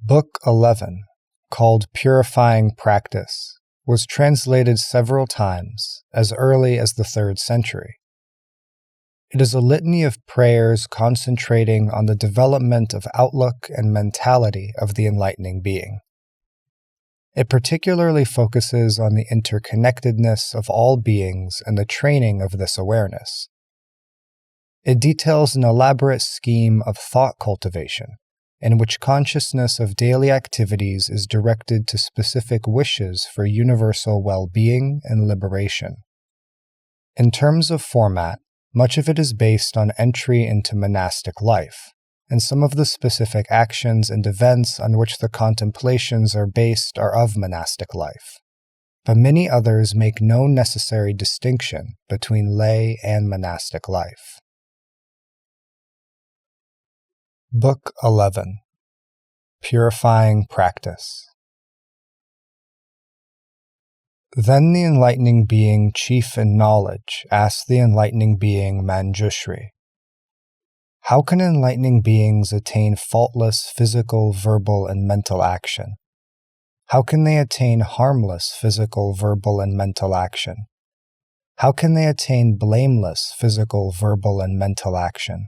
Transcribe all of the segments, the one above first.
Book 11, called Purifying Practice, was translated several times as early as the 3rd century. It is a litany of prayers concentrating on the development of outlook and mentality of the enlightening being. It particularly focuses on the interconnectedness of all beings and the training of this awareness. It details an elaborate scheme of thought cultivation, in which consciousness of daily activities is directed to specific wishes for universal well-being and liberation. In terms of format, much of it is based on entry into monastic life, and some of the specific actions and events on which the contemplations are based are of monastic life, but many others make no necessary distinction between lay and monastic life. Book 11, Purifying Practice. Then the enlightening being chief in knowledge asked the enlightening being Manjushri, "How can enlightening beings attain faultless physical, verbal, and mental action? How can they attain harmless physical, verbal, and mental action? How can they attain blameless physical, verbal, and mental action?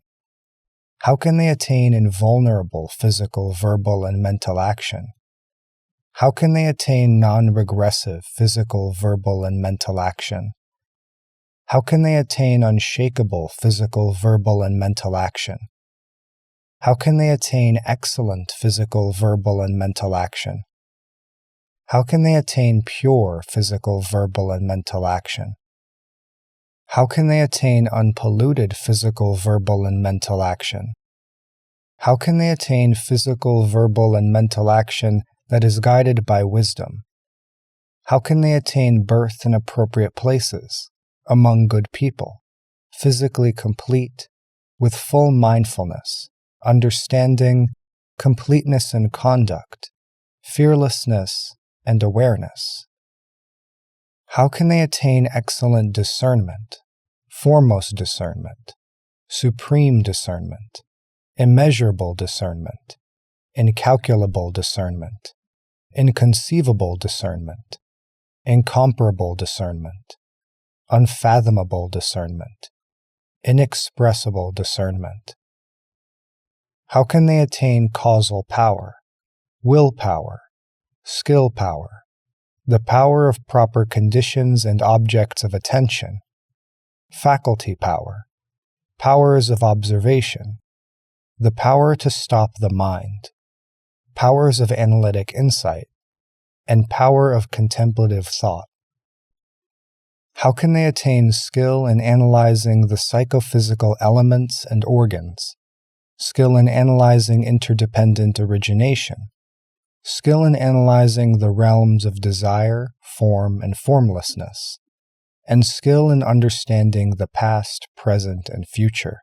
How can they attain invulnerable physical, verbal, and mental action? How can they attain non-regressive physical, verbal, and mental action? How can they attain unshakable physical, verbal, and mental action? How can they attain excellent physical, verbal, and mental action? How can they attain pure physical, verbal, and mental action? How can they attain unpolluted physical, verbal, and mental action? How can they attain physical, verbal, and mental action that is guided by wisdom? How can they attain birth in appropriate places, among good people, physically complete, with full mindfulness, understanding, completeness in conduct, fearlessness, and awareness? How can they attain excellent discernment, foremost discernment, supreme discernment, immeasurable discernment, incalculable discernment, inconceivable discernment, incomparable discernment, unfathomable discernment, inexpressible discernment? How can they attain causal power, willpower, skill power, the power of proper conditions and objects of attention, faculty power, powers of observation, the power to stop the mind, powers of analytic insight, and power of contemplative thought? How can they attain skill in analyzing the psychophysical elements and organs, skill in analyzing interdependent origination, skill in analyzing the realms of desire, form, and formlessness, and skill in understanding the past, present, and future?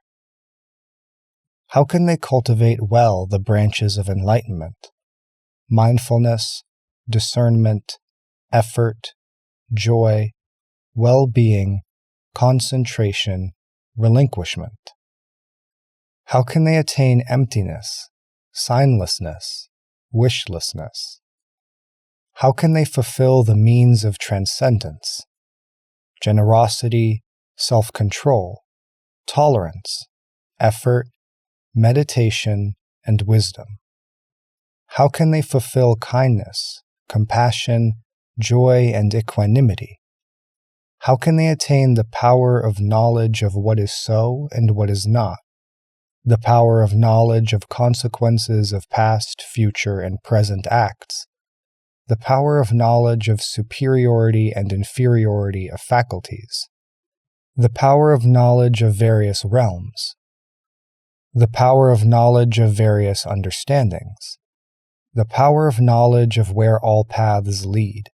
How can they cultivate well the branches of enlightenment, mindfulness, discernment, effort, joy, well-being, concentration, relinquishment? How can they attain emptiness, signlessness, wishlessness? How can they fulfill the means of transcendence, generosity, self-control, tolerance, effort, meditation, and wisdom? How can they fulfill kindness, compassion, joy, and equanimity? How can they attain the power of knowledge of what is so and what is not, the power of knowledge of consequences of past, future, and present acts, the power of knowledge of superiority and inferiority of faculties, the power of knowledge of various realms, the power of knowledge of various understandings, the power of knowledge of where all paths lead,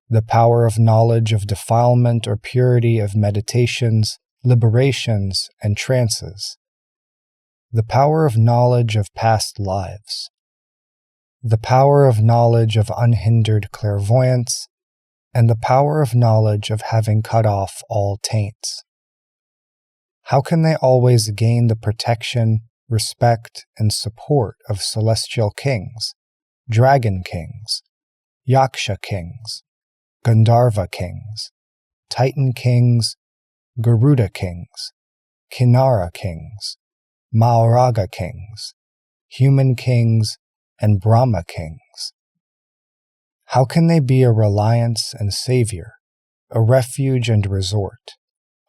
the power of knowledge of defilement or purity of meditations, liberations, and trances, the power of knowledge of past lives, the power of knowledge of unhindered clairvoyance, and the power of knowledge of having cut off all taints? How can they always gain the protection, respect, and support of celestial kings, dragon kings, yaksha kings, Gandharva kings, Titan kings, Garuda kings, Kinnara kings, Mauraga kings, human kings, and Brahma kings. How can they be a reliance and savior, a refuge and resort,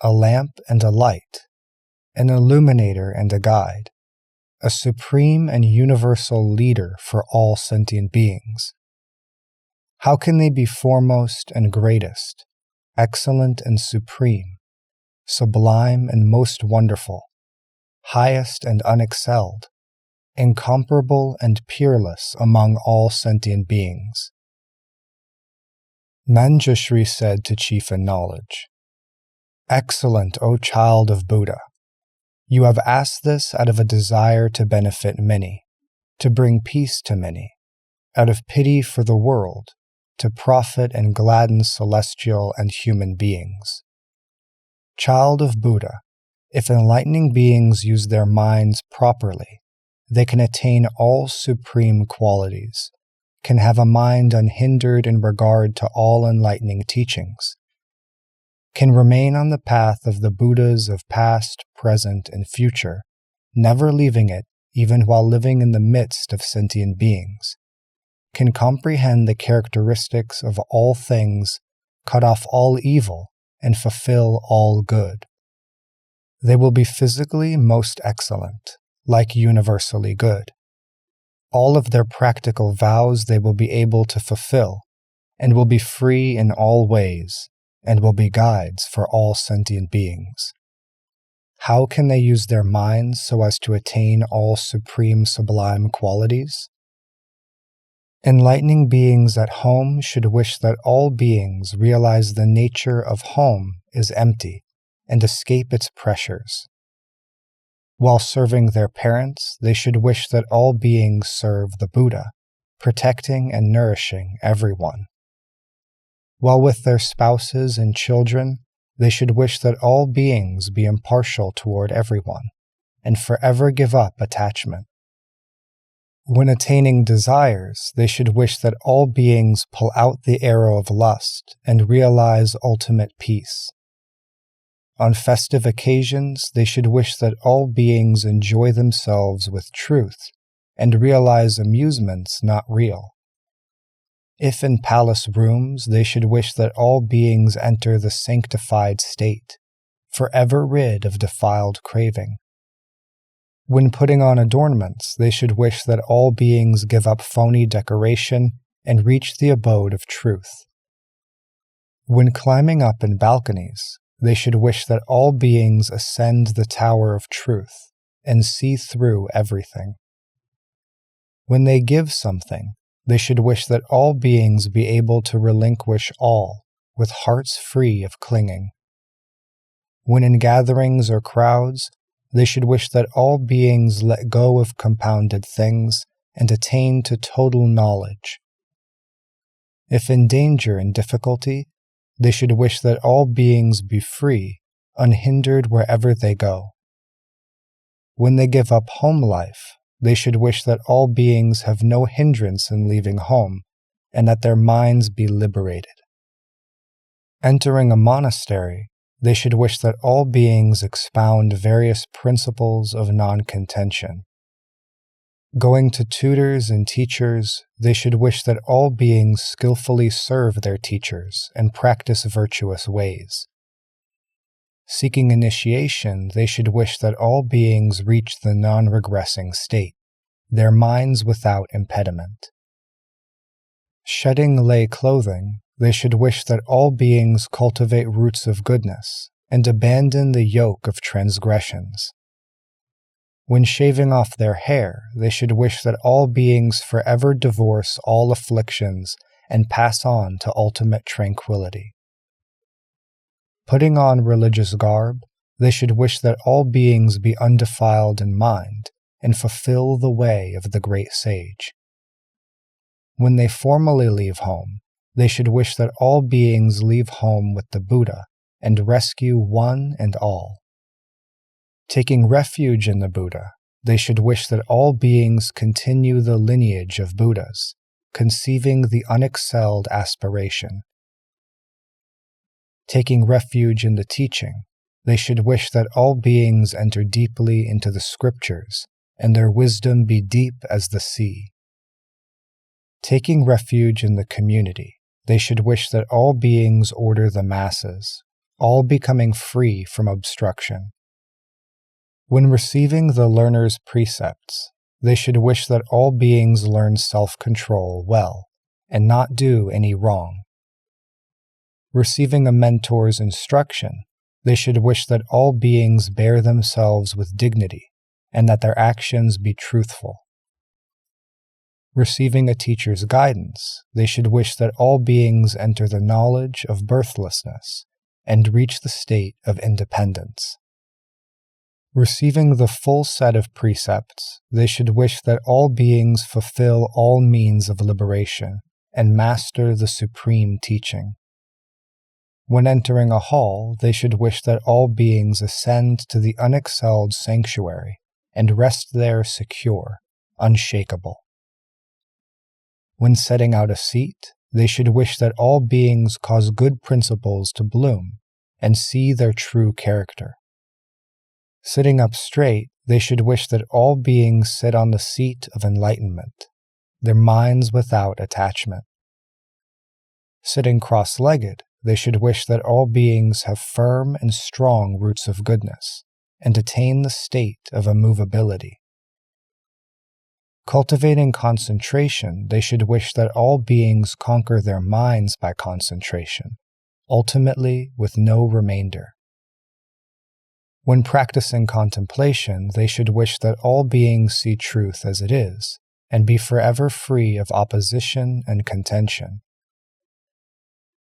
a lamp and a light, an illuminator and a guide, a supreme and universal leader for all sentient beings? How can they be foremost and greatest, excellent and supreme, sublime and most wonderful, highest and unexcelled, incomparable and peerless among all sentient beings? Manjushri said to Chief in Knowledge, "Excellent, O child of Buddha! You have asked this out of a desire to benefit many, to bring peace to many, out of pity for the world, to profit and gladden celestial and human beings. Child of Buddha, if enlightening beings use their minds properly, they can attain all supreme qualities, can have a mind unhindered in regard to all enlightening teachings, can remain on the path of the Buddhas of past, present, and future, never leaving it even while living in the midst of sentient beings, can comprehend the characteristics of all things, cut off all evil, and fulfill all good. They will be physically most excellent, like universally good. All of their practical vows they will be able to fulfill, and will be free in all ways, and will be guides for all sentient beings. How can they use their minds so as to attain all supreme sublime qualities? Enlightening beings at home should wish that all beings realize the nature of home is empty and escape its pressures. While serving their parents, they should wish that all beings serve the Buddha, protecting and nourishing everyone. While with their spouses and children, they should wish that all beings be impartial toward everyone, and forever give up attachment. When attaining desires, they should wish that all beings pull out the arrow of lust and realize ultimate peace. On festive occasions, they should wish that all beings enjoy themselves with truth and realize amusements not real. If in palace rooms, they should wish that all beings enter the sanctified state, forever rid of defiled craving. When putting on adornments, they should wish that all beings give up phony decoration and reach the abode of truth. When climbing up in balconies, they should wish that all beings ascend the tower of truth and see through everything. When they give something, they should wish that all beings be able to relinquish all, with hearts free of clinging. When in gatherings or crowds, they should wish that all beings let go of compounded things and attain to total knowledge. If in danger and difficulty, they should wish that all beings be free, unhindered wherever they go. When they give up home life, they should wish that all beings have no hindrance in leaving home, and that their minds be liberated. Entering a monastery, they should wish that all beings expound various principles of non-contention. Going to tutors and teachers, they should wish that all beings skillfully serve their teachers and practice virtuous ways. Seeking initiation, they should wish that all beings reach the non-regressing state, their minds without impediment. Shedding lay clothing, they should wish that all beings cultivate roots of goodness and abandon the yoke of transgressions. When shaving off their hair, they should wish that all beings forever divorce all afflictions and pass on to ultimate tranquility. Putting on religious garb, they should wish that all beings be undefiled in mind and fulfill the way of the great sage. When they formally leave home, they should wish that all beings leave home with the Buddha and rescue one and all. Taking refuge in the Buddha, they should wish that all beings continue the lineage of Buddhas conceiving the unexcelled aspiration. Taking refuge in the teaching, they should wish that all beings enter deeply into the scriptures, and their wisdom be deep as the sea. Taking refuge in the community, they should wish that all beings order the masses, all becoming free from obstruction. When receiving the learner's precepts, they should wish that all beings learn self-control well, and not do any wrong. Receiving a mentor's instruction, they should wish that all beings bear themselves with dignity, and that their actions be truthful. Receiving a teacher's guidance, they should wish that all beings enter the knowledge of birthlessness, and reach the state of independence. Receiving the full set of precepts, they should wish that all beings fulfill all means of liberation, and master the supreme teaching. When entering a hall, they should wish that all beings ascend to the unexcelled sanctuary and rest there secure, unshakable. When setting out a seat, they should wish that all beings cause good principles to bloom and see their true character. Sitting up straight, they should wish that all beings sit on the seat of enlightenment, their minds without attachment. Sitting cross-legged, they should wish that all beings have firm and strong roots of goodness, and attain the state of immovability. Cultivating concentration, they should wish that all beings conquer their minds by concentration, ultimately with no remainder. When practicing contemplation, they should wish that all beings see truth as it is, and be forever free of opposition and contention.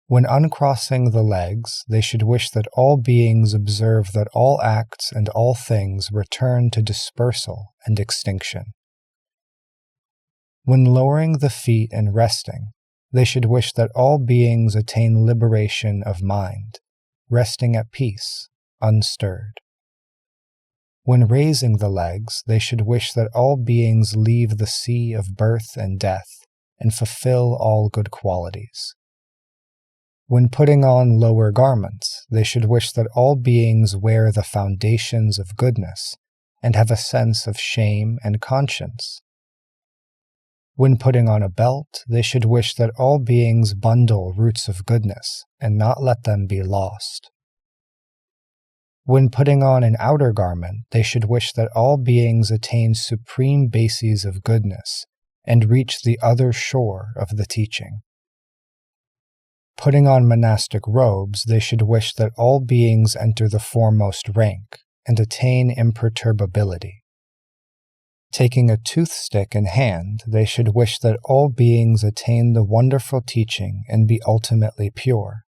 When uncrossing the legs, they should wish that all beings observe that all acts and all things return to dispersal and extinction. When lowering the feet and resting, they should wish that all beings attain liberation of mind, resting at peace, unstirred. When raising the legs, they should wish that all beings leave the sea of birth and death, and fulfill all good qualities. When putting on lower garments, they should wish that all beings wear the foundations of goodness, and have a sense of shame and conscience. When putting on a belt, they should wish that all beings bundle roots of goodness, and not let them be lost. When putting on an outer garment, they should wish that all beings attain supreme bases of goodness, and reach the other shore of the teaching. Putting on monastic robes, they should wish that all beings enter the foremost rank, and attain imperturbability. Taking a toothstick in hand, they should wish that all beings attain the wonderful teaching and be ultimately pure.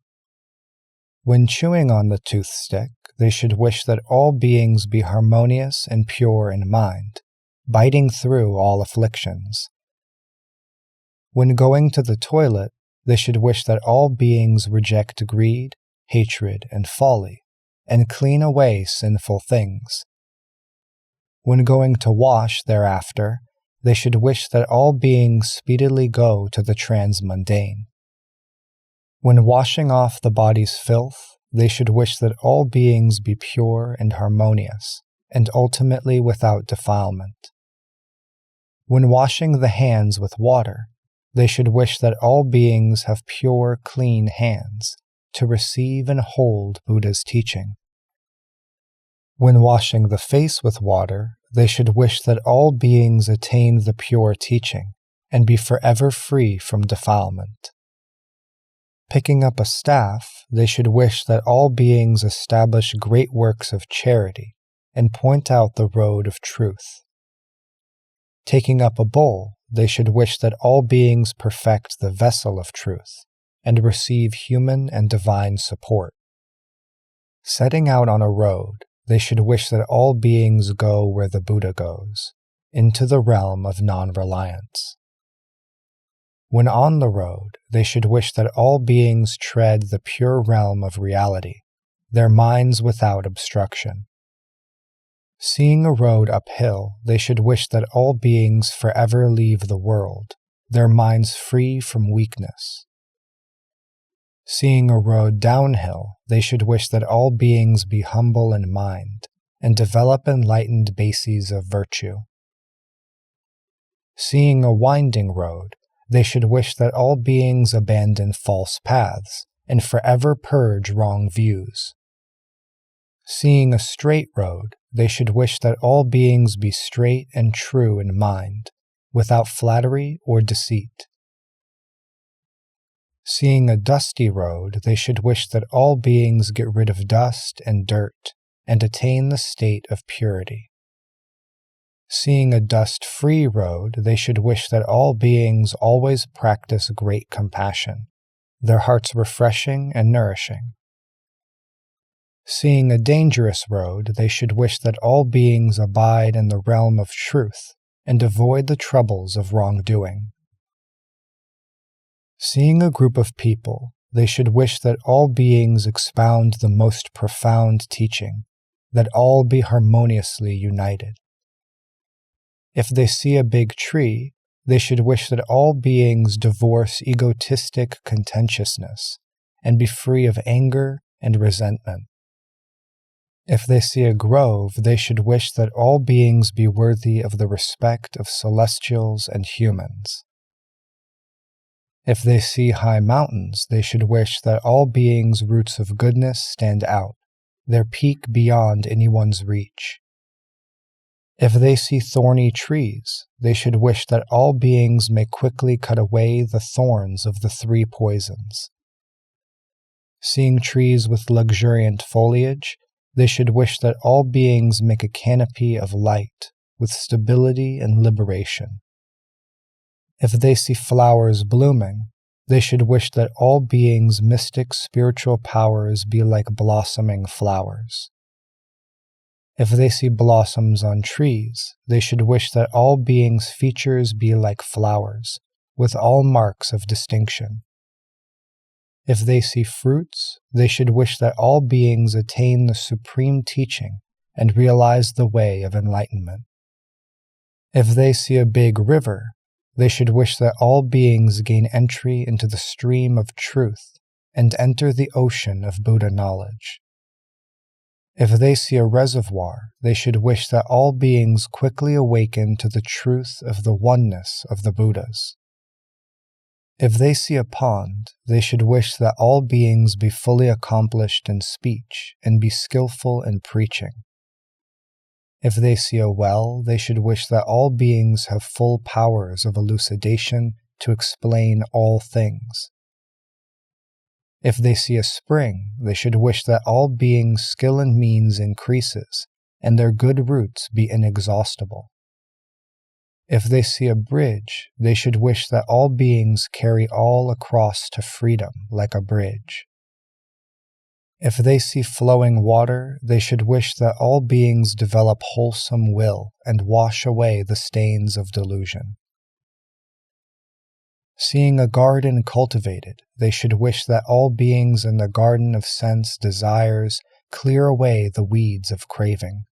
When chewing on the toothstick, they should wish that all beings be harmonious and pure in mind, biting through all afflictions. When going to the toilet, they should wish that all beings reject greed, hatred, and folly, and clean away sinful things. When going to wash thereafter, they should wish that all beings speedily go to the transmundane. When washing off the body's filth, they should wish that all beings be pure and harmonious, and ultimately without defilement. When washing the hands with water, they should wish that all beings have pure, clean hands to receive and hold Buddha's teaching. When washing the face with water, they should wish that all beings attain the pure teaching and be forever free from defilement. Picking up a staff, they should wish that all beings establish great works of charity and point out the road of truth. Taking up a bowl, they should wish that all beings perfect the vessel of truth and receive human and divine support. Setting out on a road, they should wish that all beings go where the Buddha goes, into the realm of non-reliance. When on the road, they should wish that all beings tread the pure realm of reality, their minds without obstruction. Seeing a road uphill, they should wish that all beings forever leave the world, their minds free from weakness. Seeing a road downhill, they should wish that all beings be humble in mind and develop enlightened bases of virtue. Seeing a winding road, they should wish that all beings abandon false paths and forever purge wrong views. Seeing a straight road, they should wish that all beings be straight and true in mind, without flattery or deceit. Seeing a dusty road, they should wish that all beings get rid of dust and dirt and attain the state of purity. Seeing a dust-free road, they should wish that all beings always practice great compassion, their hearts refreshing and nourishing. Seeing a dangerous road, they should wish that all beings abide in the realm of truth and avoid the troubles of wrongdoing. Seeing a group of people, they should wish that all beings expound the most profound teaching, that all be harmoniously united. If they see a big tree, they should wish that all beings divorce egotistic contentiousness and be free of anger and resentment. If they see a grove, they should wish that all beings be worthy of the respect of celestials and humans. If they see high mountains, they should wish that all beings' roots of goodness stand out, their peak beyond anyone's reach. If they see thorny trees, they should wish that all beings may quickly cut away the thorns of the 3 poisons. Seeing trees with luxuriant foliage, they should wish that all beings make a canopy of light, with stability and liberation. If they see flowers blooming, they should wish that all beings' mystic spiritual powers be like blossoming flowers. If they see blossoms on trees, they should wish that all beings' features be like flowers, with all marks of distinction. If they see fruits, they should wish that all beings attain the supreme teaching and realize the way of enlightenment. If they see a big river, they should wish that all beings gain entry into the stream of truth and enter the ocean of Buddha knowledge. If they see a reservoir, they should wish that all beings quickly awaken to the truth of the oneness of the Buddhas. If they see a pond, they should wish that all beings be fully accomplished in speech and be skillful in preaching. If they see a well, they should wish that all beings have full powers of elucidation to explain all things. If they see a spring, they should wish that all beings' skill and means increases, and their good roots be inexhaustible. If they see a bridge, they should wish that all beings carry all across to freedom like a bridge. If they see flowing water, they should wish that all beings develop wholesome will and wash away the stains of delusion. Seeing a garden cultivated, they should wish that all beings in the garden of sense desires clear away the weeds of craving.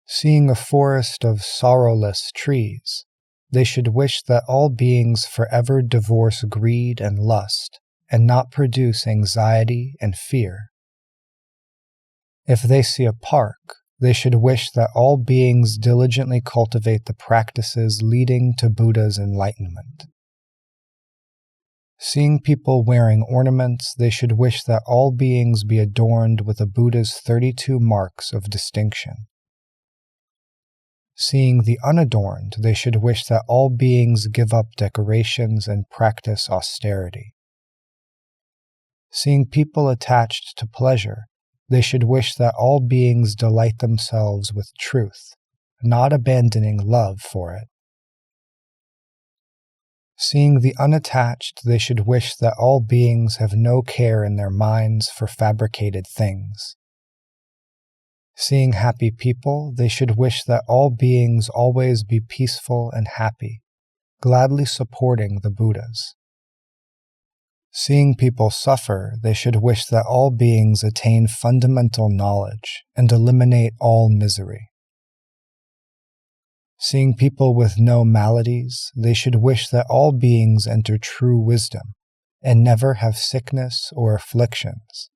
Seeing a forest of sorrowless trees, they should wish that all beings forever divorce greed and lust, and not produce anxiety and fear. If they see a park, they should wish that all beings diligently cultivate the practices leading to Buddha's enlightenment. Seeing people wearing ornaments, they should wish that all beings be adorned with the Buddha's 32 marks of distinction. Seeing the unadorned, they should wish that all beings give up decorations and practice austerity. Seeing people attached to pleasure, they should wish that all beings delight themselves with truth, not abandoning love for it. Seeing the unattached, they should wish that all beings have no care in their minds for fabricated things. Seeing happy people, they should wish that all beings always be peaceful and happy, gladly supporting the Buddhas. Seeing people suffer, they should wish that all beings attain fundamental knowledge and eliminate all misery. Seeing people with no maladies, they should wish that all beings enter true wisdom and never have sickness or afflictions.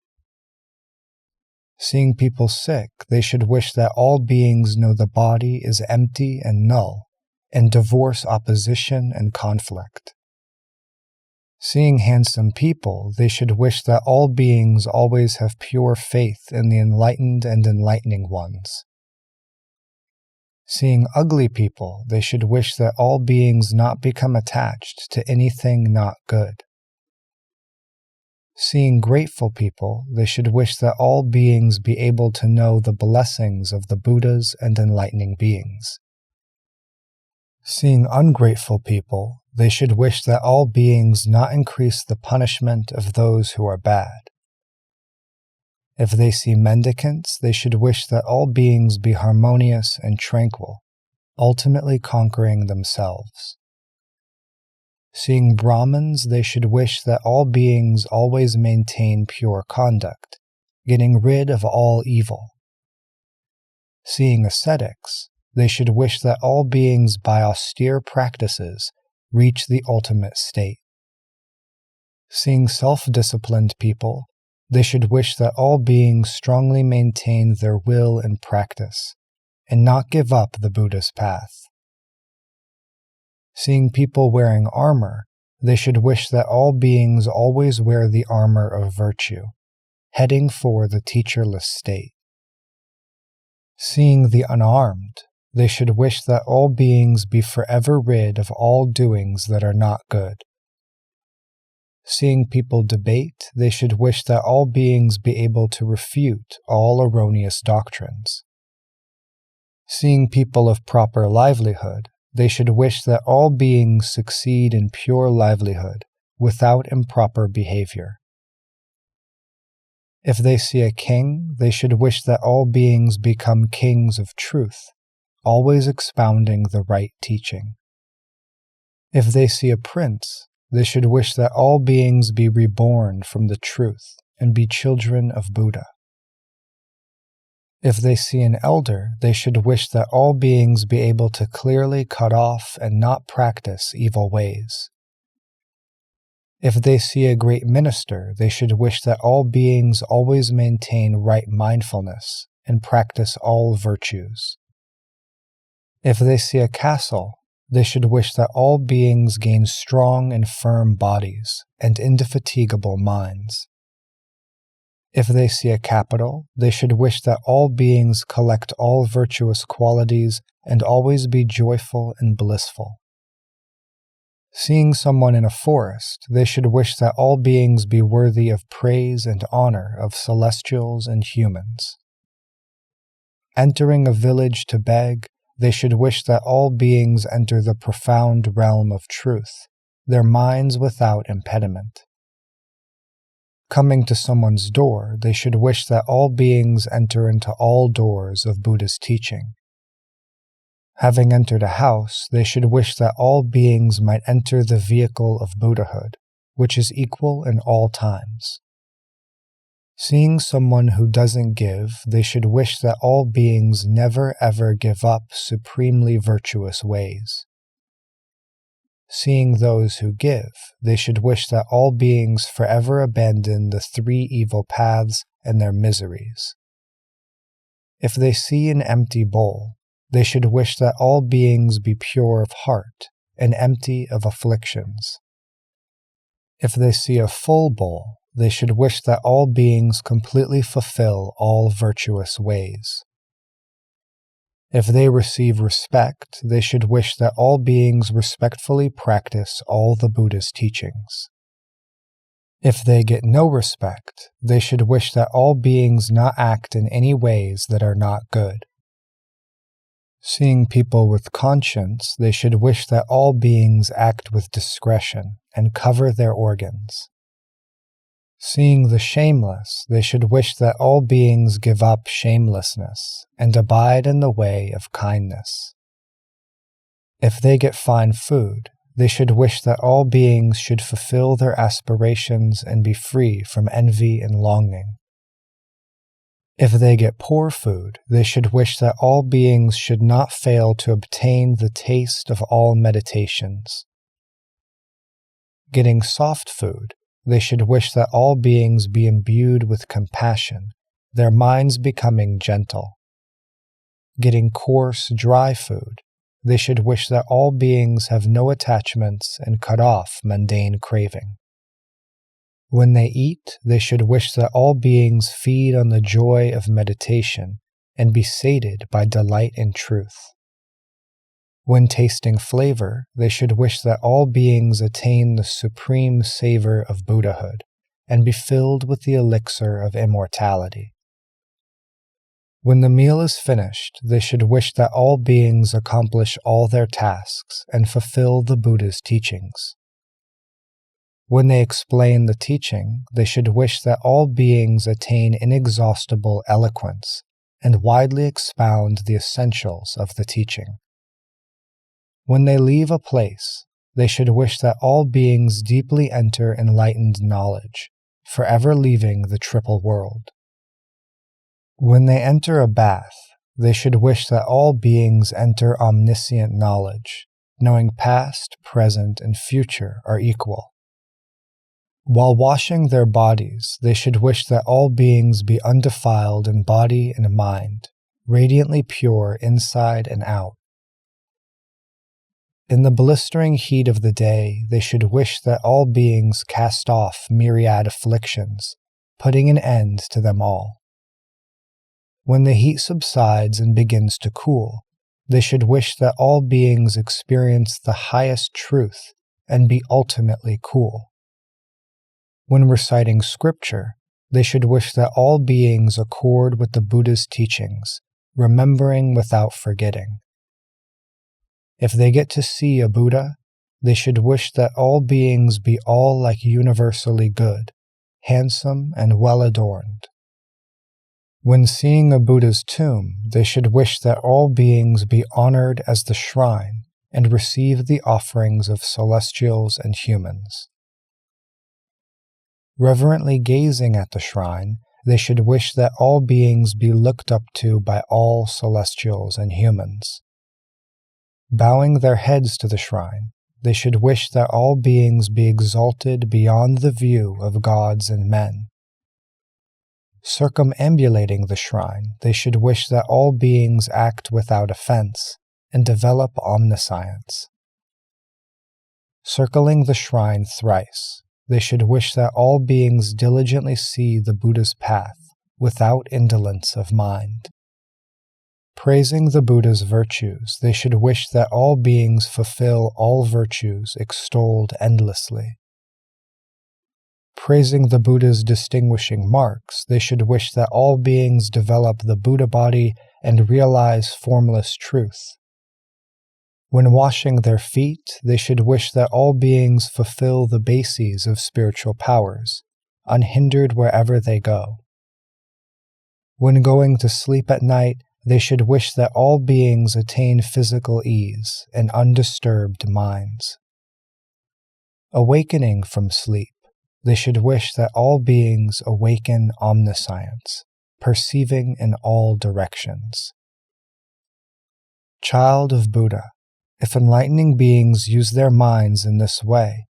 Seeing people sick, they should wish that all beings know the body is empty and null, and divorce opposition and conflict. Seeing handsome people, they should wish that all beings always have pure faith in the enlightened and enlightening ones. Seeing ugly people, they should wish that all beings not become attached to anything not good. Seeing grateful people, they should wish that all beings be able to know the blessings of the Buddhas and enlightening beings. Seeing ungrateful people, they should wish that all beings not increase the punishment of those who are bad. If they see mendicants, they should wish that all beings be harmonious and tranquil, ultimately conquering themselves. Seeing Brahmins, they should wish that all beings always maintain pure conduct, getting rid of all evil. Seeing ascetics, they should wish that all beings by austere practices reach the ultimate state. Seeing self-disciplined people, they should wish that all beings strongly maintain their will and practice, and not give up the Buddha's path. Seeing people wearing armor, they should wish that all beings always wear the armor of virtue, heading for the teacherless state. Seeing the unarmed, they should wish that all beings be forever rid of all doings that are not good. Seeing people debate, they should wish that all beings be able to refute all erroneous doctrines. Seeing people of proper livelihood, they should wish that all beings succeed in pure livelihood without improper behavior. If they see a king, they should wish that all beings become kings of truth, always expounding the right teaching. If they see a prince, they should wish that all beings be reborn from the truth and be children of Buddha. If they see an elder, they should wish that all beings be able to clearly cut off and not practice evil ways. If they see a great minister, they should wish that all beings always maintain right mindfulness and practice all virtues. If they see a castle, they should wish that all beings gain strong and firm bodies and indefatigable minds. If they see a capital, they should wish that all beings collect all virtuous qualities and always be joyful and blissful. Seeing someone in a forest, they should wish that all beings be worthy of praise and honor of celestials and humans. Entering a village to beg, they should wish that all beings enter the profound realm of truth, their minds without impediment. Coming to someone's door, they should wish that all beings enter into all doors of Buddha's teaching. Having entered a house, they should wish that all beings might enter the vehicle of Buddhahood, which is equal in all times. Seeing someone who doesn't give, they should wish that all beings never ever give up supremely virtuous ways. Seeing those who give, they should wish that all beings forever abandon the three evil paths and their miseries. If they see an empty bowl, they should wish that all beings be pure of heart and empty of afflictions. If they see a full bowl, they should wish that all beings completely fulfill all virtuous ways. If they receive respect, they should wish that all beings respectfully practice all the Buddha's teachings. If they get no respect, they should wish that all beings not act in any ways that are not good. Seeing people with conscience, they should wish that all beings act with discretion and cover their organs. Seeing the shameless, they should wish that all beings give up shamelessness and abide in the way of kindness. If they get fine food, they should wish that all beings should fulfill their aspirations and be free from envy and longing. If they get poor food, they should wish that all beings should not fail to obtain the taste of all meditations. Getting soft food, they should wish that all beings be imbued with compassion, their minds becoming gentle. Getting coarse, dry food, they should wish that all beings have no attachments and cut off mundane craving. When they eat, they should wish that all beings feed on the joy of meditation and be sated by delight in truth. When tasting flavor, they should wish that all beings attain the supreme savor of Buddhahood and be filled with the elixir of immortality. When the meal is finished, they should wish that all beings accomplish all their tasks and fulfill the Buddha's teachings. When they explain the teaching, they should wish that all beings attain inexhaustible eloquence and widely expound the essentials of the teaching. When they leave a place, they should wish that all beings deeply enter enlightened knowledge, forever leaving the triple world. When they enter a bath, they should wish that all beings enter omniscient knowledge, knowing past, present, and future are equal. While washing their bodies, they should wish that all beings be undefiled in body and mind, radiantly pure inside and out. In the blistering heat of the day, they should wish that all beings cast off myriad afflictions, putting an end to them all. When the heat subsides and begins to cool, they should wish that all beings experience the highest truth and be ultimately cool. When reciting scripture, they should wish that all beings accord with the Buddha's teachings, remembering without forgetting. If they get to see a Buddha, they should wish that all beings be all like universally good, handsome, and well adorned. When seeing a Buddha's tomb, they should wish that all beings be honored as the shrine and receive the offerings of celestials and humans. Reverently gazing at the shrine, they should wish that all beings be looked up to by all celestials and humans. Bowing their heads to the shrine, they should wish that all beings be exalted beyond the view of gods and men. Circumambulating the shrine, they should wish that all beings act without offense and develop omniscience. Circling the shrine thrice, they should wish that all beings diligently see the Buddha's path without indolence of mind. Praising the Buddha's virtues, they should wish that all beings fulfill all virtues extolled endlessly. Praising the Buddha's distinguishing marks, they should wish that all beings develop the Buddha body and realize formless truth. When washing their feet, they should wish that all beings fulfill the bases of spiritual powers, unhindered wherever they go. When going to sleep at night, they should wish that all beings attain physical ease and undisturbed minds. Awakening from sleep, they should wish that all beings awaken omniscience, perceiving in all directions. Child of Buddha, if enlightening beings use their minds in this way,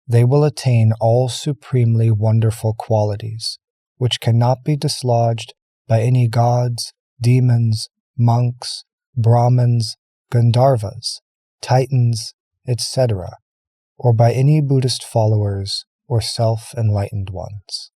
they will attain all supremely wonderful qualities, which cannot be dislodged by any gods, demons, monks, Brahmins, Gandharvas, Titans, etc., or by any Buddhist followers or self-enlightened ones.